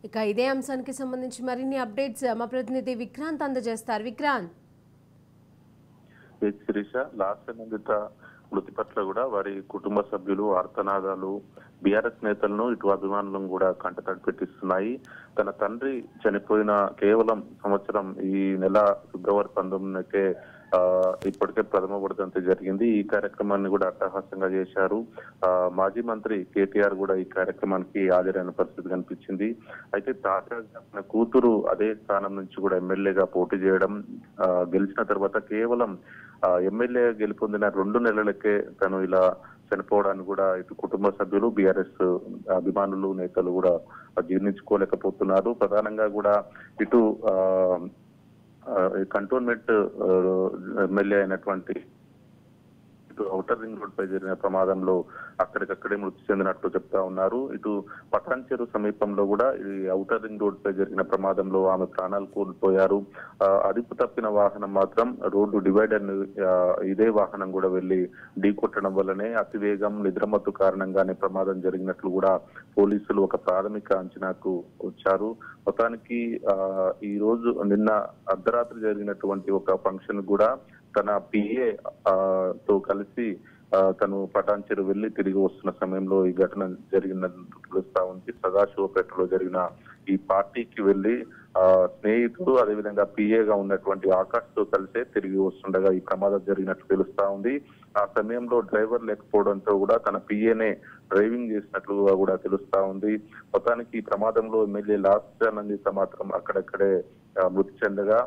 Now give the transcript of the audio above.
ఇక ఇదే అంశానికి సంబంధించి మరిన్ని అప్డేట్స్ మా ప్రతినిధి విక్రాంత్ అందజేస్తారు. విక్రాంత్. శిరీష, లాస్ట్ నిందిత మృతి పట్ల కూడా వారి కుటుంబ సభ్యులు ఆర్తనాదాలు బీఆర్ఎస్ నేతలను ఇటు అభిమానులను కూడా కంటతడి పెట్టిస్తున్నాయి. తన తండ్రి చనిపోయిన కేవలం సంవత్సరం ఈ నెల ఫిబ్రవరి 19కే ఇప్పటికే ప్రథమ వర్ధంతి జరిగింది. ఈ కార్యక్రమాన్ని కూడా అట్టహాసంగా చేశారు. మాజీ మంత్రి కేటీఆర్ కూడా ఈ కార్యక్రమానికి హాజరైన పరిస్థితి కనిపించింది. అయితే తాజాగా తన కూతురు అదే స్థానం నుంచి కూడా ఎమ్మెల్యేగా పోటీ చేయడం, గెలిచిన తర్వాత కేవలం ఎమ్మెల్యే గెలుపొందిన 2 నెలలకే తను ఇలా చనిపోవడానికి కూడా ఇటు కుటుంబ సభ్యులు బీఆర్ఎస్ అభిమానులు నేతలు కూడా జీర్ణించుకోలేకపోతున్నారు. ప్రధానంగా కూడా ఇటు కంటోన్మెంట్ ఎమ్మెల్యే అయినటువంటి ఇటు ఔటర్ రింగ్ రోడ్ పై జరిగిన ప్రమాదంలో అక్కడికక్కడే మృతి చెందినట్లు చెప్తా ఉన్నారు. ఇటు పటాన్చెరు సమీపంలో కూడా ఈ ఔటర్ రింగ్ రోడ్ పై జరిగిన ప్రమాదంలో ఆమె ప్రాణాలు కోల్పోయారు. అదుపు తప్పిన వాహనం మాత్రం రోడ్డు డివైడర్ ఇదే వాహనం కూడా వెళ్లి ఢీకొట్టడం వల్లనే అతివేగం నిద్రమత్తు కారణంగానే ప్రమాదం జరిగినట్లు కూడా పోలీసులు ఒక ప్రాథమిక అంచనాకు వచ్చారు. మొత్తానికి ఈ రోజు నిన్న అర్ధరాత్రి జరిగినటువంటి ఒక ఫంక్షన్ కూడా తన పిఏ తో కలిసి తను పటాన్చెరు వెళ్లి తిరిగి వస్తున్న సమయంలో ఈ ఘటన జరిగినట్టు తెలుస్తా ఉంది. సదాశివపేటలో జరిగిన ఈ పార్టీకి వెళ్లి స్నేహితుడు అదేవిధంగా పిఏగా ఉన్నటువంటి ఆకాష్ తో కలిసే తిరిగి వస్తుండగా ఈ ప్రమాదం జరిగినట్లు తెలుస్తా ఉంది. ఆ సమయంలో డ్రైవర్ లేకపోవడంతో కూడా తన పిఏనే డ్రైవింగ్ చేసినట్లుగా కూడా తెలుస్తా ఉంది. మొత్తానికి ఈ ప్రమాదంలో ఎమ్మెల్యే లాస్ట్ నందిత మాత్రం అక్కడక్కడే మృతి చెందగా